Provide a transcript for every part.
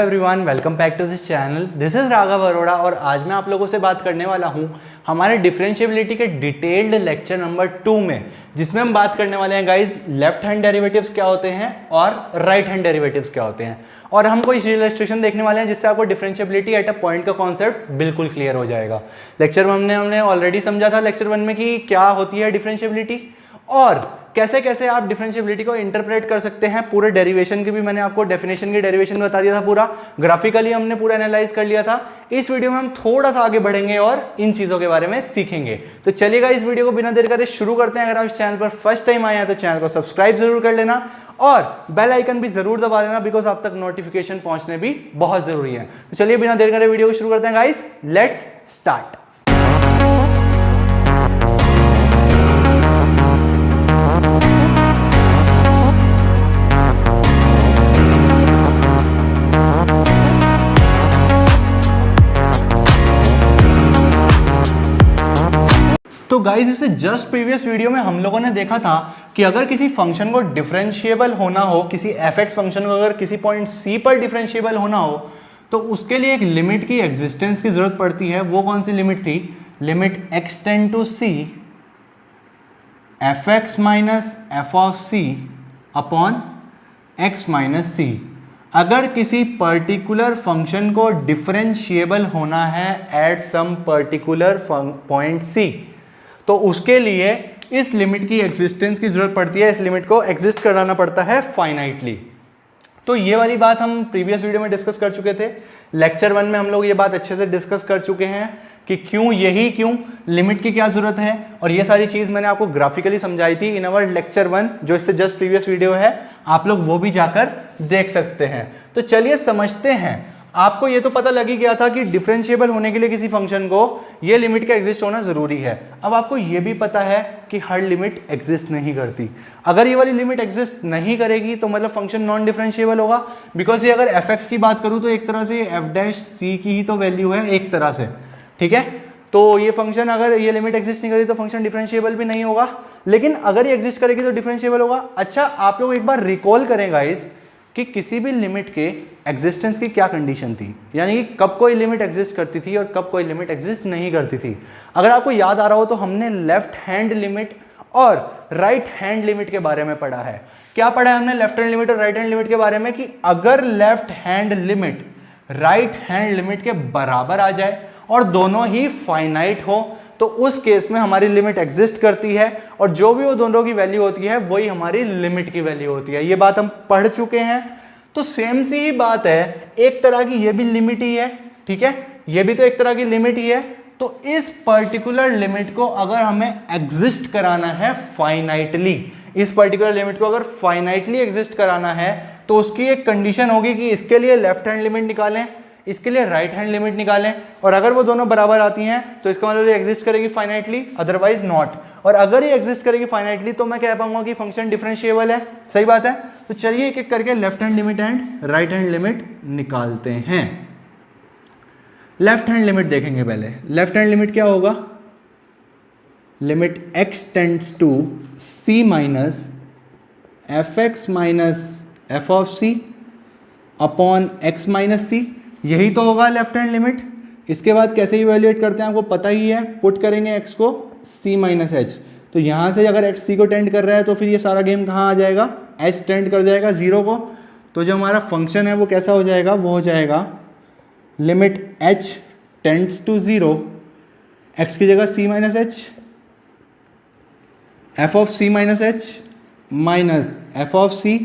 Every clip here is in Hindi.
Everyone, welcome back to this channel. This is Raghav Arora और आज मैं आप लोगों से बात करने वाला हूं हमारे डिफरेंशिएबिलिटी के डिटेल्ड लेक्चर नंबर 2 में, जिसमें हम बात करने वाले हैं गाइस लेफ्ट हैंड डेरिवेटिव्स क्या होते हैं और राइट हैंड डेरिवेटिव्स क्या होते हैं। और हम कोई इलस्ट्रेशन देखने वाले हैं जिससे आपको डिफरेंशिएबिलिटी एट अ पॉइंट का कॉन्सेप्ट बिल्कुल क्लियर हो जाएगा। लेक्चर 1 में हमने ऑलरेडी समझा था लेक्चर 1 में कि क्या होती है डिफरेंशिएबिलिटी और कैसे कैसे आप डिफरेंशिएबिलिटी को इंटरप्रेट कर सकते हैं। पूरे डेरिवेशन की भी मैंने आपको डेफिनेशन की डेरिवेशन बता दिया था, पूरा ग्राफिकली हमने पूरा एनालाइज कर लिया था। इस वीडियो में हम थोड़ा सा आगे बढ़ेंगे और इन चीजों के बारे में सीखेंगे। तो चलिएगा इस वीडियो को बिना देर करे शुरू करते हैं। अगर आप इस चैनल पर फर्स्ट टाइम आए हैं तो चैनल को सब्सक्राइब जरूर कर लेना और बेल आइकन भी जरूर दबा लेना, बिकॉज आप तक नोटिफिकेशन पहुंचने भी बहुत जरूरी है। तो चलिए बिना देर करे वीडियो को शुरू करते हैं गाइस, लेट्स स्टार्ट। तो गाइस इसे जस्ट प्रीवियस वीडियो में हम लोगों ने देखा था कि अगर किसी फंक्शन को डिफरेंशिएबल होना हो, किसी एफ(x) फंक्शन को अगर किसी पॉइंट c पर डिफरेंशिएबल होना हो तो उसके लिए एक लिमिट की एग्जिस्टेंस की जरूरत पड़ती है। वो कौन सी लिमिट थी? Limit x tend to c f(x minus F of c upon x minus c। अगर किसी पर्टिकुलर फंक्शन को डिफरेंशिएबल होना है at some particular point c तो उसके लिए इस लिमिट की एग्जिस्टेंस की जरूरत पड़ती है। इस लिमिट को एग्जिस्ट कराना पड़ता है फाइनाइटली। तो ये वाली बात हम प्रीवियस वीडियो में डिस्कस कर चुके थे। लेक्चर 1 में हम लोग ये बात अच्छे से डिस्कस कर चुके हैं कि क्यों लिमिट की क्या जरूरत है, और ये सारी चीज मैंने आपको ग्राफिकली समझाई थी इन अवर लेक्चर 1, जो इससे जस्ट प्रीवियस वीडियो है। आप लोग वो भी जाकर देख सकते हैं। तो चलिए समझते हैं। आपको ये तो पता लग ही गया था कि डिफरेंशिएबल होने के लिए किसी फंक्शन को ये लिमिट का एग्जिस्ट होना जरूरी है। अब आपको ये भी पता है कि हर लिमिट एग्जिस्ट नहीं करती। अगर ये वाली लिमिट एग्जिस्ट नहीं करेगी तो मतलब फंक्शन नॉन डिफरेंशिएबल होगा। बिकॉज ये अगर एफ(x) की बात करूं तो एक तरह से f' की ही तो वैल्यू है एक तरह से, ठीक है। तो ये फंक्शन अगर ये लिमिट एग्जिस्ट नहीं करेगी तो फंक्शन डिफरेंशिएबल भी नहीं होगा, लेकिन अगर ये एग्जिस्ट करेगी तो डिफरेंशिएबल होगा। अच्छा, आप लोग एक बार रिकॉल करें गाइस कि किसी भी लिमिट के एग्जिस्टेंस की क्या कंडीशन थी, यानी कि कब कोई लिमिट एग्जिस्ट करती थी और कब कोई लिमिट एग्जिस्ट नहीं करती थी। अगर आपको याद आ रहा हो तो हमने लेफ्ट हैंड लिमिट और राइट हैंड लिमिट के बारे में पढ़ा है। क्या पढ़ा है हमने लेफ्ट हैंड लिमिट और राइट हैंड लिमिट के बारे में? कि अगर left hand limit right hand limit के बराबर आ जाए और दोनों ही फाइनाइट हो तो उस केस में हमारी लिमिट एग्जिस्ट करती है, और जो भी वो दोनों की वैल्यू होती है वही हमारी लिमिट की वैल्यू होती है। ये बात हम पढ़ चुके हैं। तो सेम सी ही बात है, एक तरह की ये भी लिमिट ही है, ठीक है, ये भी तो एक तरह की लिमिट ही है। तो इस पर्टिकुलर लिमिट को अगर हमें एग्जिस्ट कराना है फाइनाइटली, इस पर्टिकुलर लिमिट को अगर फाइनाइटली एग्जिस्ट कराना है तो उसकी एक कंडीशन होगी कि इसके लिए लेफ्ट हैंड लिमिट निकालें, इसके लिए राइट हैंड लिमिट निकालें, और अगर वो दोनों बराबर आती हैं तो इसका मतलब ये एग्जिस्ट करेगी फाइनाइटली, अदरवाइज नॉट। और अगर ये एग्जिस्ट करेगी फाइनाइटली तो मैं कह पाऊंगा कि फंक्शन डिफरेंशिएबल है। सही बात है। तो चलिए एक एक करके left hand limit and right hand limit निकालते हैं। लेफ्ट हैंड लिमिट देखेंगे पहले। लेफ्ट हैंड लिमिट क्या होगा? Limit x tends to c minus f(x minus F of c upon x minus c। यही तो होगा लेफ्ट हैंड लिमिट। इसके बाद कैसे इवेल्युएट करते हैं आपको पता ही है। पुट करेंगे x को c माइनस h, तो यहाँ से अगर x c को टेंड कर रहा है तो फिर ये सारा गेम कहाँ आ जाएगा? h टेंड कर जाएगा 0 को। तो जो हमारा फंक्शन है वो कैसा हो जाएगा? वो हो जाएगा limit h tends to 0, x की जगह c minus h, F of c minus h minus F of c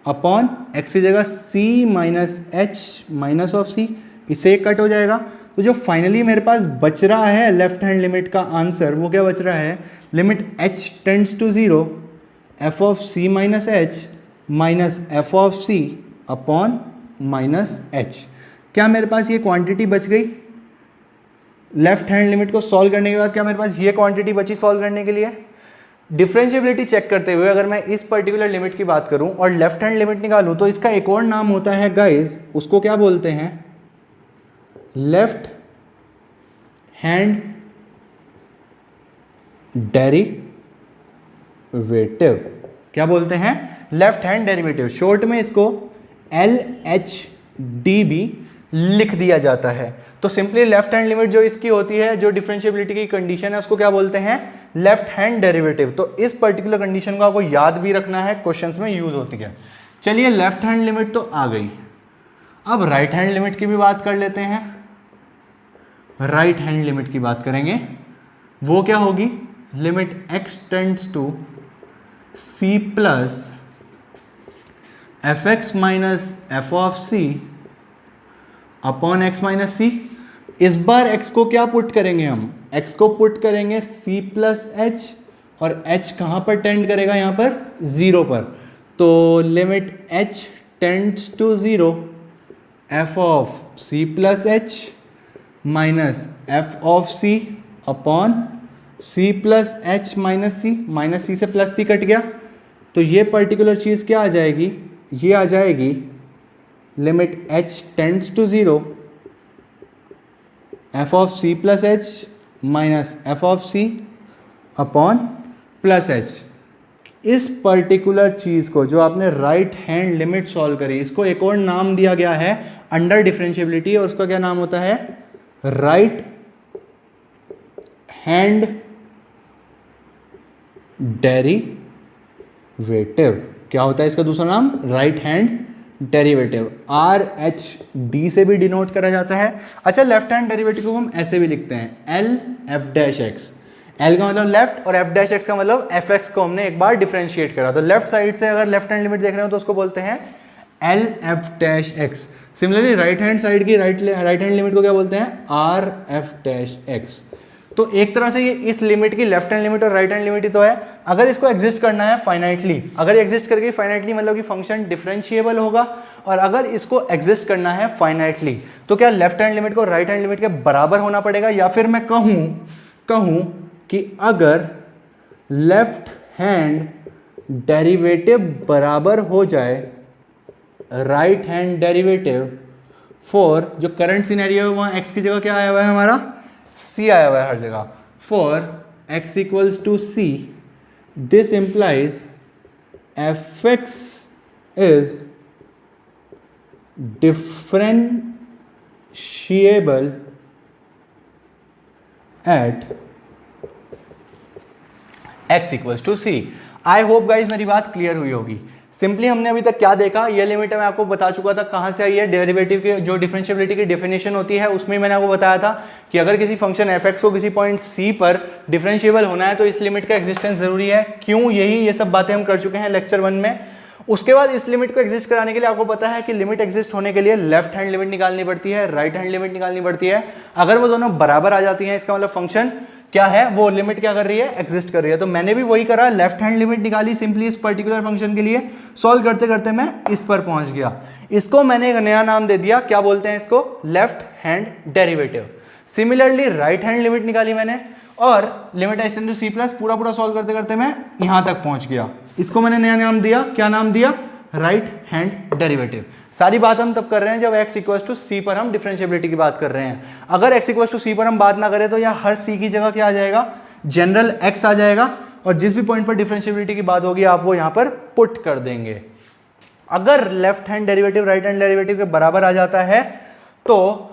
upon x की जगह c minus h minus of c। इससे एक कट हो जाएगा। तो जो फाइनली मेरे पास बच रहा है लेफ्ट हैंड लिमिट का आंसर, वो क्या बच रहा है? Limit h tends to 0 F of c minus h minus F of c upon minus h। क्या मेरे पास ये क्वांटिटी बच गई? लेफ्ट हैंड लिमिट को सॉल्व करने के बाद क्या मेरे पास ये क्वांटिटी बची सॉल्व करने के लिए? डिफरेंशिएबिलिटी चेक करते हुए अगर मैं इस पर्टिकुलर लिमिट की बात करूं और लेफ्ट हैंड लिमिट निकालूं तो इसका एक और नाम होता है गाइस, उसको क्या बोलते हैं? Left hand derivative. क्या बोलते हैं? Left hand derivative. शॉर्ट में इसको LHD डी बी लिख दिया जाता है। तो सिंपली लेफ्ट हैंड लिमिट जो इसकी होती है, जो डिफरेंशिएबिलिटी की कंडीशन है, उसको क्या बोलते हैं? Left hand derivative. तो इस पर्टिकुलर कंडीशन को आपको याद भी रखना है, क्वेश्चंस में यूज होती है। चलिए लेफ्ट हैंड लिमिट तो आ गई, अब राइट हैंड लिमिट की भी बात कर लेते हैं। राइट हैंड लिमिट की बात करेंगे, वो क्या होगी? Limit x tends to c plus f x minus F of c upon x minus c. इस बार x को क्या पुट करेंगे हम? x को पुट करेंगे c प्लस एच, और h कहाँ पर टेंड करेगा? यहाँ पर 0 पर। तो limit h tends to 0 F of c plus H minus F of c upon c plus H minus c से प्लस c कट गया। तो ये पर्टिकुलर चीज़ क्या आ जाएगी? ये आ जाएगी limit h tends to 0 F of c plus H minus F of c upon plus h। इस पर्टिकुलर चीज़ को जो आपने राइट हैंड लिमिट सॉल्व करी, इसको एक और नाम दिया गया है अंडर डिफरेंशिएबिलिटी, और उसका क्या नाम होता है? Right hand derivative. क्या होता है इसका दूसरा नाम? Right hand derivative. R H D से भी डिनोट करा जाता है। अच्छा, लेफ्ट हैंड डेरिवेटिव को हम ऐसे भी लिखते हैं, L F dash x. L का मतलब लेफ्ट और एफ डैश एक्स का मतलब एफ एक्स को हमने एक बार डिफरेंशिएट करा। तो लेफ्ट साइड से अगर लेफ्ट हैंड लिमिट देख रहे हो तो उसको बोलते हैं L F dash x. Similarly right hand side की राइट हैंड लिमिट को क्या बोलते हैं? R F dash x. तो एक तरह से ये इस लिमिट की लेफ्ट हैंड लिमिट और राइट हैंड लिमिट ही तो है। अगर इसको एग्जिस्ट करना है फाइनाइटली, अगर एग्जिस्ट करके फाइनाइटली मतलब कि फंक्शन डिफरेंशिएबल होगा, और अगर इसको एग्जिस्ट करना है फाइनाइटली तो क्या लेफ्ट हैंड लिमिट को राइट हैंड लिमिट के बराबर होना पड़ेगा? या फिर मैं कहूं कि अगर लेफ्ट हैंड डेरिवेटिव बराबर हो जाए राइट हैंड डेरिवेटिव फॉर, जो करंट सिनेरियो है वहां x की जगह क्या आया हुआ है? हमारा c आया हुआ है हर जगह। For x equals to c, this implies F X is differentiable at x equals to c। I hope guys मेरी बात क्लियर हुई होगी। सिंपली हमने अभी तक क्या देखा, ये लिमिट मैं आपको बता चुका था कहाँ से आई है। डेरिवेटिव की जो डिफरेंशिएबिलिटी की डेफिनेशन होती है उसमें मैंने आपको बताया था कि अगर किसी फंक्शन f(x) को किसी पॉइंट c पर डिफरेंशिएबल होना है तो इस लिमिट का एग्जिस्टेंस जरूरी है। क्यों? ये सब बातें हम कर चुके हैं लेक्चर 1 में। उसके बाद इस लिमिट को एग्जिस्ट कराने के लिए आपको पता है कि लिमिट एग्जिस्ट होने के लिए लेफ्ट हैंड लिमिट निकालनी पड़ती है, राइट हैंड लिमिट निकालनी पड़ती है। अगर वो दोनों बराबर आ जाती हैं, इसका मतलब फंक्शन क्या है? वो लिमिट क्या कर रही है? एग्जिस्ट कर रही है। तो मैंने भी वही करा, लेफ्ट हैंड लिमिट निकाली सिंपली इस पर्टिकुलर फंक्शन के लिए। सॉल्व करते करते मैं इस पर पहुंच गया। इसको मैंने एक नया नाम दे दिया, क्या बोलते हैं इसको? Left hand derivative. Similarly right hand limit निकाली मैंने, और limit x tends to c plus पूरा सॉल्व करते करते मैं यहां तक पहुंच गया। इसको मैंने नया नाम दिया, क्या नाम दिया? Right hand derivative. सारी बात हम तब कर रहे हैं जब x इक्वल्स टू c पर हम डिफरेंशिएबिलिटी की बात कर रहे हैं। अगर x इक्वल्स टू c पर हम बात ना करें तो यहाँ हर c की जगह क्या आ जाएगा? जनरल x आ जाएगा, और जिस भी पॉइंट पर डिफरेंशिएबिलिटी की बात होगी आप वो यहाँ पर पुट कर देंगे। अगर left hand derivative right hand derivative के बराबर आ जाता है तो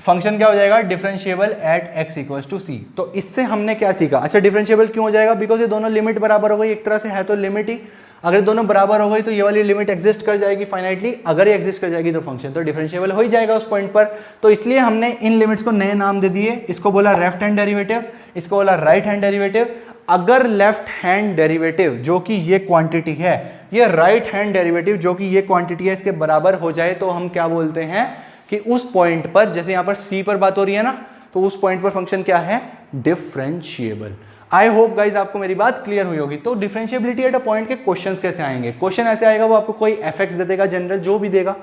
फंक्शन क्या हो जाएगा? Differentiable at x equals to c। तो इससे हमने क्या सीखा? अच्छा, डिफरेंशिएबल क्यों हो जाएगा? बिकॉज ये दोनों लिमिट बराबर हो गई, एक तरह से है तो लिमिट ही। अगर दोनों बराबर हो गई तो ये वाली लिमिट एग्जिस्ट कर जाएगी फाइनाइटली। अगर ये एग्जिस्ट कर जाएगी तो फंक्शन तो डिफरेंशिएबल हो ही जाएगा उस पॉइंट पर। तो इसलिए हमने इन लिमिट्स को नए नाम दे दिए। इसको बोला लेफ्ट हैंड डेरिवेटिव, इसको बोला राइट हैंड डेरिवेटिव। अगर लेफ्ट हैंड डेरिवेटिव जो कि ये क्वांटिटी है, ये राइट हैंड डेरिवेटिव जो कि ये क्वांटिटी है, इसके बराबर हो जाए तो हम क्या बोलते हैं कि उस पॉइंट पर, जैसे यहां पर c पर बात हो रही है ना, तो उस पॉइंट पर फंक्शन क्या है? डिफरेंशिएबल। आई होप गाइज आपको मेरी बात क्लियर हुई होगी। तो डिफरेंशिएबिलिटी एट अ पॉइंट के क्वेश्चंस कैसे आएंगे? क्वेश्चन ऐसे आएगा, वो आपको कोई f(x) दे देगा, जनरल जो भी देगा,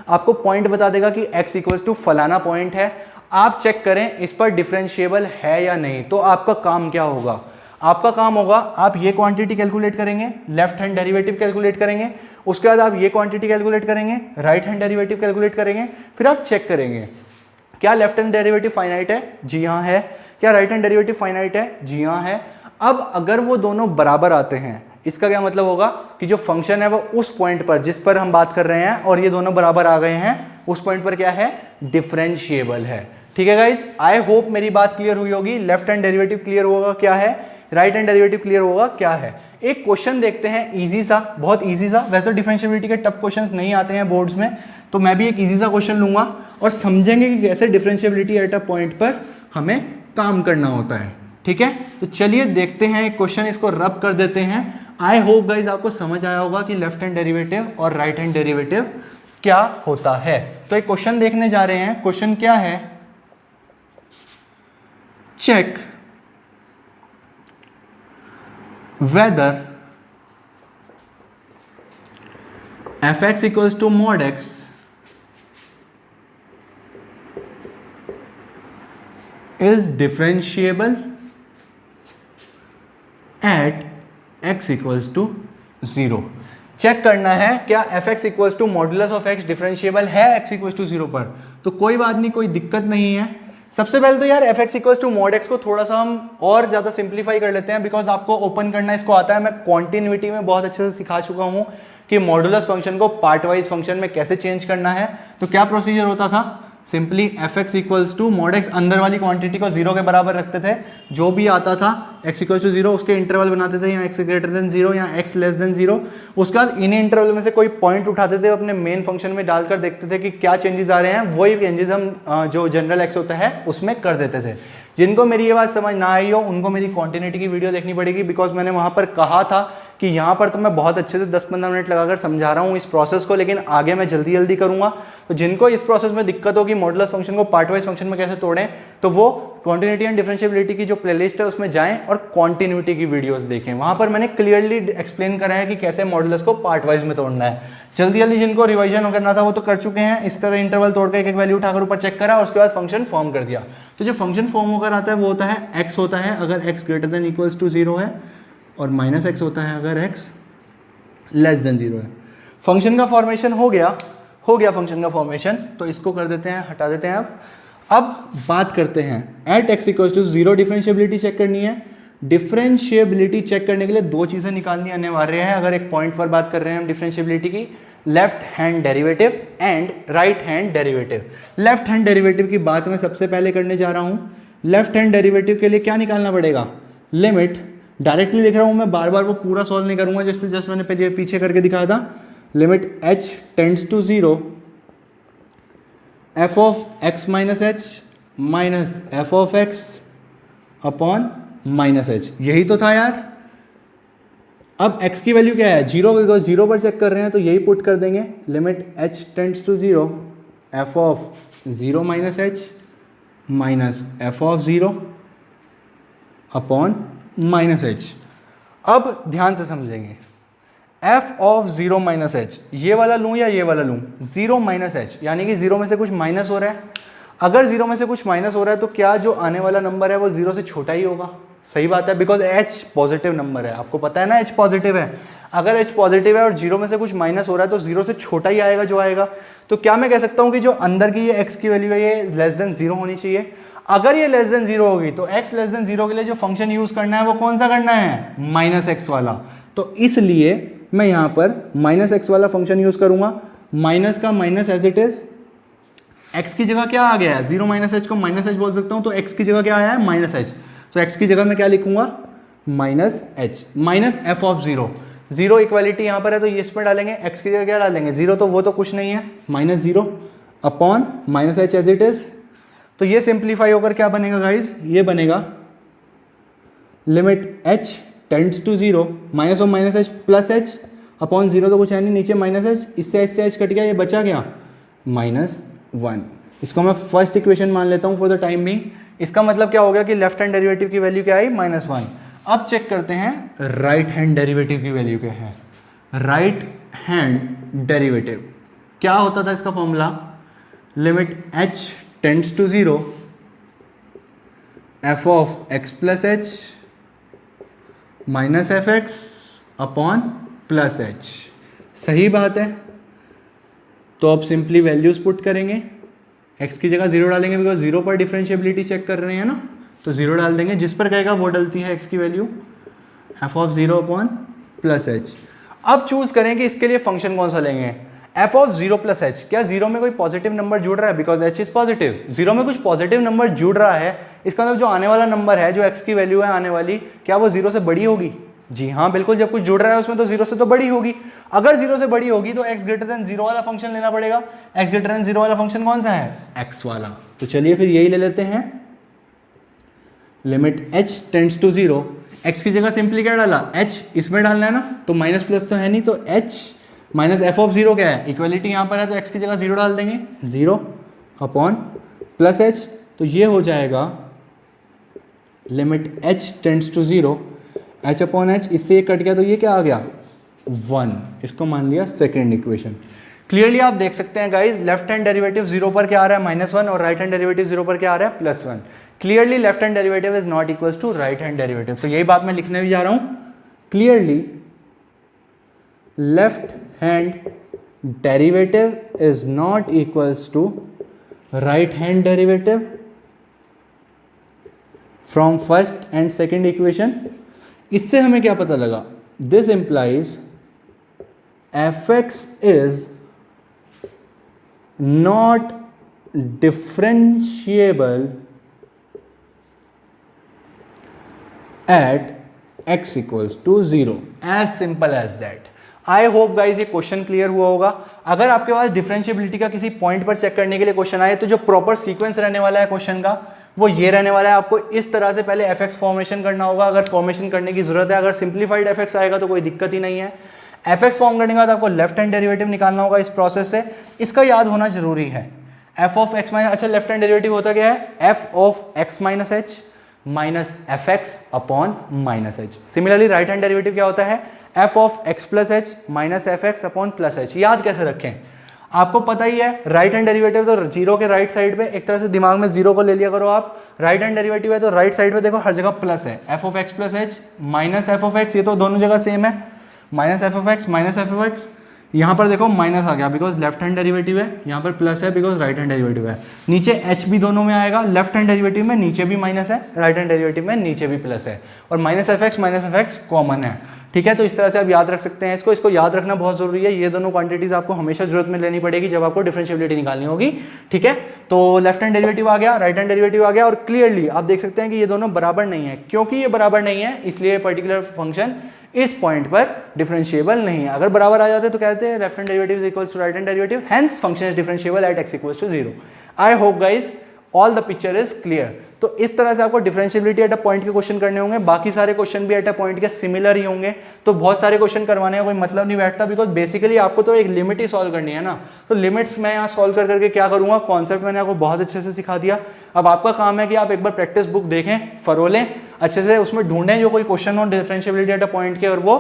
आपको पॉइंट बता देगा कि x इक्वल्स टू फलाना पॉइंट है। आप चेक करें इस पर डिफरेंशिएबल है या नहीं। तो आपका काम क्या होगा? आपका काम होगा आप ये क्वांटिटी कैलकुलेट करेंगे, लेफ्ट हैंड डेरिवेटिव कैलकुलेट करेंगे, उसके बाद आप ये क्वांटिटी कैलकुलेट करेंगे, राइट हैंड डेरिवेटिव कैलकुलेट करेंगे, फिर आप चेक करेंगे क्या लेफ्ट हैंड डेरिवेटिव फाइनाइट है? जी हाँ है। क्या राइट हैंड डेरिवेटिव फाइनाइट है? जी हाँ है। अब अगर वो दोनों बराबर आते हैं, इसका क्या मतलब होगा कि जो फंक्शन है वो उस पॉइंट पर जिस पर हम बात कर रहे हैं और ये दोनों बराबर आ गए हैं उस पॉइंट पर क्या है, डिफरेंशिएबल है। ठीक है गाइस, आई होप मेरी बात क्लियर हुई होगी। लेफ्ट हैंड डेरिवेटिव क्लियर होगा क्या है, राइट हैंड डेरिवेटिव क्लियर होगा क्या है। एक क्वेश्चन देखते हैं इजी सा, बहुत इजी सा। वैसे तो डिफरेंशिएबिलिटी के टफ क्वेश्चंस नहीं आते हैं बोर्ड्स में, तो मैं भी एक इजी सा क्वेश्चन लूंगा और समझेंगे कि कैसे डिफरेंशिएबिलिटी एट अ पॉइंट पर हमें काम करना होता है। ठीक है, तो चलिए देखते हैं एक क्वेश्चन, इसको रब कर देते हैं। आई होप गाइज आपको समझ आया होगा कि लेफ्ट हैंड डेरिवेटिव और राइट हैंड डेरिवेटिव क्या होता है। तो एक क्वेश्चन देखने जा रहे हैं। क्वेश्चन क्या है, check whether fx equals to mod x is differentiable at x equals to 0। Check करना है क्या fx equals to modulus of x differentiable है x इक्वल्स टू 0 पर। तो कोई बात नहीं, कोई दिक्कत नहीं है। सबसे पहले तो यार fx equals to mod x को थोड़ा सा हम और ज्यादा सिंप्लीफाई कर लेते हैं, बिकॉज आपको ओपन करना इसको आता है। मैं कॉन्टिन्यूटी में बहुत अच्छे से सिखा चुका हूं कि मॉडुलस फंक्शन को पार्ट वाइज फंक्शन में कैसे चेंज करना है। तो क्या प्रोसीजर होता था, simply fx equals to mod x, अंदर वाली क्वांटिटी को 0 के बराबर रखते थे। जो भी आता था x इक्वल्स टू 0 उसके इंटरवल बनाते थे, या x ग्रेटर देन 0 या x लेस देन 0। उसके बाद इन इंटरवल में से कोई पॉइंट उठाते थे, अपने मेन फंक्शन में डालकर देखते थे कि क्या चेंजेस आ रहे हैं। वही चेंजेस हम जो जनरल x होता है उसमें कर देते थे। जिनको मेरी ये बात समझ ना आई हो उनको मेरी कॉन्टिन्यूटी की वीडियो देखनी पड़ेगी, बिकॉज मैंने वहां पर कहा था कि यहाँ पर तो मैं बहुत अच्छे से 10-15 मिनट लगाकर समझा रहा हूँ इस प्रोसेस को, लेकिन आगे मैं जल्दी जल्दी करूंगा। तो जिनको इस प्रोसेस में दिक्कत होगी मॉडुलस फंक्शन को पार्ट वाइज फंक्शन में कैसे तोड़ें, तो वो कॉन्टिन्यूटी एंड डिफरेंशिएबिलिटी की जो प्लेलिस्ट है उसमें जाएं और कॉन्टिन्यूटी की वीडियोस देखें। वहां पर मैंने क्लियरली एक्सप्लेन करा है कि कैसे मॉडुलस को पार्ट वाइज में तोड़ना है। जल्दी जल्दी जिनको रिवाइजन करना था वो तो कर चुके हैं। इस तरह इंटरवल तोड़ के एक एक वैल्यू उठाकर ऊपर चेक करा और उसके बाद फंक्शन फॉर्म कर दिया। तो जो फंक्शन फॉर्म होकर आता है वो होता है x होता है अगर x greater than equals to 0 है, और माइनस x होता है अगर x लेस देन 0 है। फंक्शन का फॉर्मेशन हो गया फंक्शन का फॉर्मेशन। तो इसको कर देते हैं, हटा देते हैं। अब बात करते हैं at x equals to 0 differentiability check करनी है। डिफरेंशिएबिलिटी चेक करने के लिए दो चीजें निकालनी अनिवार्य है। अगर एक पॉइंट पर बात कर रहे हैं हम डिफरेंशिएबिलिटी की, left hand derivative and right hand derivative. Left hand derivative की बात मैं सबसे पहले करने जा रहा हूं। लेफ्ट हैंड डेरिवेटिव के लिए क्या निकालना पड़ेगा, लिमिट। डायरेक्टली लिख रहा हूं मैं, बार बार वो पूरा सॉल्व नहीं करूंगा, जैसे जस्ट मैंने पीछे करके दिखाया था। Limit h tends to 0 f of x minus H minus F of X upon minus H. यही तो था यार। अब x की वैल्यू क्या है, 0, बिकॉज 0 पर चेक कर रहे हैं तो यही पुट कर देंगे। Limit h tends to 0 f of 0 minus H minus F of 0 upon minus H. अब ध्यान से समझेंगे, f ऑफ 0 माइनस एच, ये वाला लूँ या ये वाला लूँ, 0 माइनस एच, यानी कि 0 में से कुछ माइनस हो रहा है। अगर 0 में से कुछ माइनस हो रहा है तो क्या जो आने वाला नंबर है वो 0 से छोटा ही होगा। सही बात है, बिकॉज h पॉजिटिव नंबर है, आपको पता है ना h पॉजिटिव है। अगर h पॉजिटिव है और 0 में से कुछ माइनस हो रहा है तो 0 से छोटा ही आएगा जो आएगा। तो क्या मैं कह सकता हूँ कि जो अंदर की ये x की वैल्यू है ये लेस देन 0 होनी चाहिए। अगर ये लेस देन 0 होगी तो x लेस देन 0 के लिए जो फंक्शन यूज करना है वो कौन सा करना है, माइनस एक्स वाला। तो इसलिए मैं यहाँ पर माइनस एक्स वाला फंक्शन यूज करूंगा। माइनस का minus as it is, x की जगह क्या आ गया है, 0 माइनस एच को माइनस एच बोल सकता हूँ, तो x की जगह क्या आया है, माइनस एच। तो x की जगह मैं क्या लिखूंगा, minus H minus F of 0। 0 equality यहाँ पर है तो ये इसमें डालेंगे, x की जगह क्या डालेंगे, 0, तो वो तो कुछ नहीं है, minus 0 upon minus H as it is. तो ये सिंप्लीफाई होकर क्या बनेगा गाइज, ये बनेगा limit h tends to 0 minus of minus H plus H upon 0, तो कुछ है नहीं, नीचे माइनस एच, इससे एच से एच कट गया, ये बचा क्या, -1। इसको मैं फर्स्ट इक्वेशन मान लेता हूँ फॉर द टाइम बिंग। इसका मतलब क्या हो गया कि लेफ्ट हैंड डेरिवेटिव की वैल्यू क्या आई, -1। अब चेक करते हैं राइट हैंड डेरिवेटिव की वैल्यू क्या है। राइट हैंड डेरिवेटिव क्या होता था इसका formula, limit h tends to 0 f of x plus H minus F X upon plus H. सही बात है। तो अब सिंपली वैल्यूज पुट करेंगे, x की जगह 0 डालेंगे बिकॉज 0 पर डिफरेंशिएबिलिटी चेक कर रहे हैं ना, तो 0 डाल देंगे, जिस पर कहेगा वो डलती है x की value, f of 0 upon plus H. अब चूज करें कि इसके लिए फंक्शन कौन सा लेंगे, F of zero plus H, क्या जीरो में कोई पॉजिटिव नंबर जुड़ रहा है, because H is positive, zero में कुछ पॉजिटिव नंबर जुड़ रहा है, इसका मतलब जो आने वाला नंबर है, जो एक्स की वैल्यू है आने वाली, क्या वो जीरो से बड़ी होगी? जी हाँ बिल्कुल, जब कुछ जुड़ रहा है उसमें तो जीरो से तो बड़ी होगी। अगर जीरो से बड़ी होगी तो एक्स ग्रेटर देन जीरो वाला फंक्शन लेना पड़ेगा। एक्स ग्रेटर देन जीरो वाला फंक्शन कौन सा है? एक्स वाला। तो चलिए फिर यही ले लेते हैं, limit H tends to zero, X की जगह सिंपली क्या डाला, एच इसमें डालना है ना, तो माइनस प्लस तो है नहीं, तो H minus F of zero क्या है, इक्वलिटी यहाँ पर है तो एक्स की जगह जीरो डाल देंगे, जीरो अपॉन प्लस एच, तो ये हो जाएगा limit H tends to zero, H upon H, इससे ये कट गया तो ये क्या आ गया, वन, इसको मान लिया सेकेंड इक्वेशन। क्लियरली आप देख सकते हैं guys, left hand derivative zero पर क्या आ रहा है, माइनस वन, और राइट हैंड डेरिवेटिव जीरो पर क्या आ रहा है, plus one. Clearly left hand derivative is not equals to right hand derivative, तो यही बात मैं लिखने भी जा रहा हूं, clearly left hand derivative is not equals to right hand derivative from first and second equation. इससे हमें क्या पता लगा, this implies F X is not differentiable at x equals to zero, as simple as that. I hope guys ये क्वेश्चन क्लियर हुआ होगा। अगर आपके पास डिफरेंशिएबिलिटी का किसी पॉइंट पर चेक करने के लिए क्वेश्चन आए तो जो प्रॉपर सीक्वेंस रहने वाला है क्वेश्चन का वो ये रहने वाला है, आपको इस तरह से पहले एफ एक्स फॉर्मेशन करना होगा, अगर फॉर्मेशन करने की जरूरत है, अगर सिंप्लीफाइड एफ एक्स आएगा तो कोई दिक्कत ही नहीं है। एफ एक्स फॉर्म करने के बाद आपको लेफ्ट हैंड डेरिवेटिव निकालना होगा इस प्रोसेस से, इसका याद होना जरूरी है। एफ ऑफ एक्स माइनस, अच्छा लेफ्ट हैंड डेरिवेटिव होता क्या है, F of x minus H minus F X upon minus H. Similarly right hand derivative क्या होता है, F of x plus H minus F X upon plus H. याद कैसे रखें, आपको पता ही है राइट हैंड डेरिवेटिव तो जीरो के राइट साइड पे, एक तरह से दिमाग में जीरो को ले लिया करो आप, राइट हैंड डेरिवेटिव है तो राइट साइड पे देखो हर जगह प्लस है, F of x plus H minus F of x, ये तो दोनों जगह सेम है, minus F of x minus F of x, यहाँ पर देखो माइनस आ गया बिकॉज लेफ्ट हैंड डेरिवेटिव है, यहाँ पर प्लस है बिकॉज राइट हैंड डेरिवेटिव है, नीचे एच भी दोनों में आएगा, लेफ्ट हैंड डेरिवेटिव में नीचे भी माइनस है, राइट हैंड डेरिवेटिव में नीचे भी प्लस है, और माइनस एफ एक्स कॉमन है। ठीक है, तो इस तरह से आप याद रख सकते हैं इसको याद रखना बहुत जरूरी है। ये दोनों क्वांटिटीज आपको हमेशा जरूरत में लेनी पड़ेगी जब आपको डिफरेंशिएबिलिटी निकालनी होगी। ठीक है, तो लेफ्ट हैंड डेरिवेटिव आ गया, राइट हैंड डेरिवेटिव आ गया, और क्लियरली आप देख सकते हैं कि ये दोनों बराबर नहीं है। क्योंकि ये बराबर नहीं है इसलिए पर्टिकुलर फंक्शन इस पॉइंट पर डिफरेंशिएबल नहीं है। अगर बराबर आ जाते तो कहते हैं left hand derivative is equals to right hand derivative, hence function is differentiable at x equals to 0। I hope guys all the picture is clear. तो इस तरह से आपको डिफरेंशिएबिलिटी एट अ पॉइंट के क्वेश्चन करने होंगे, बाकी सारे क्वेश्चन भी एट अ पॉइंट के सिमिलर ही होंगे। तो बहुत सारे क्वेश्चन करवाने का कोई मतलब नहीं बैठता, बिकॉज बेसिकली आपको तो एक लिमिट ही सॉल्व करनी है ना। तो लिमिट्स मैं यहाँ सॉल्व कर करके क्या करूंगा, कॉन्सेप्ट मैंने आपको बहुत अच्छे से सिखा दिया। अब आपका काम है कि आप एक बार प्रैक्टिस बुक देखें, फरोलें अच्छे से, उसमें ढूंढें जो कोई क्वेश्चन हो डिफरेंशिएबिलिटी एट अ पॉइंट के और वो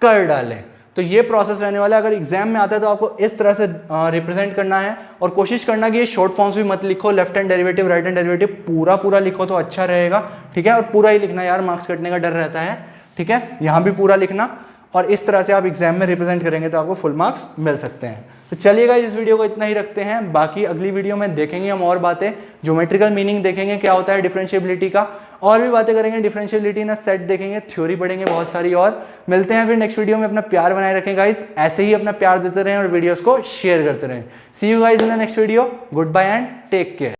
कर डालें। तो ये प्रोसेस रहने वाला है। अगर एग्जाम में आता है तो आपको इस तरह से रिप्रेजेंट करना है, और कोशिश करना कि ये शॉर्ट फॉर्म्स भी मत लिखो, left hand derivative right hand derivative पूरा लिखो तो अच्छा रहेगा। ठीक है, और पूरा ही लिखना यार, मार्क्स कटने का डर रहता है। ठीक है, यहाँ भी पूरा लिखना, और इस तरह से आप एग्जाम में रिप्रेजेंट करेंगे तो आपको फुल मार्क्स मिल सकते हैं। तो चलिएगा इस वीडियो को इतना ही रखते हैं, बाकी अगली वीडियो में देखेंगे हम और बातें, ज्योमेट्रिकल मीनिंग देखेंगे क्या होता है डिफरेंशिएबिलिटी का, और भी बातें करेंगे डिफरेंशिएबिलिटी ना, सेट देखेंगे, थ्योरी पढ़ेंगे बहुत सारी। और मिलते हैं फिर नेक्स्ट वीडियो में। अपना प्यार बनाए रखें गाइज, ऐसे ही अपना प्यार देते रहें और वीडियोस को शेयर करते रहें। See you guys in the next video, goodbye and take care.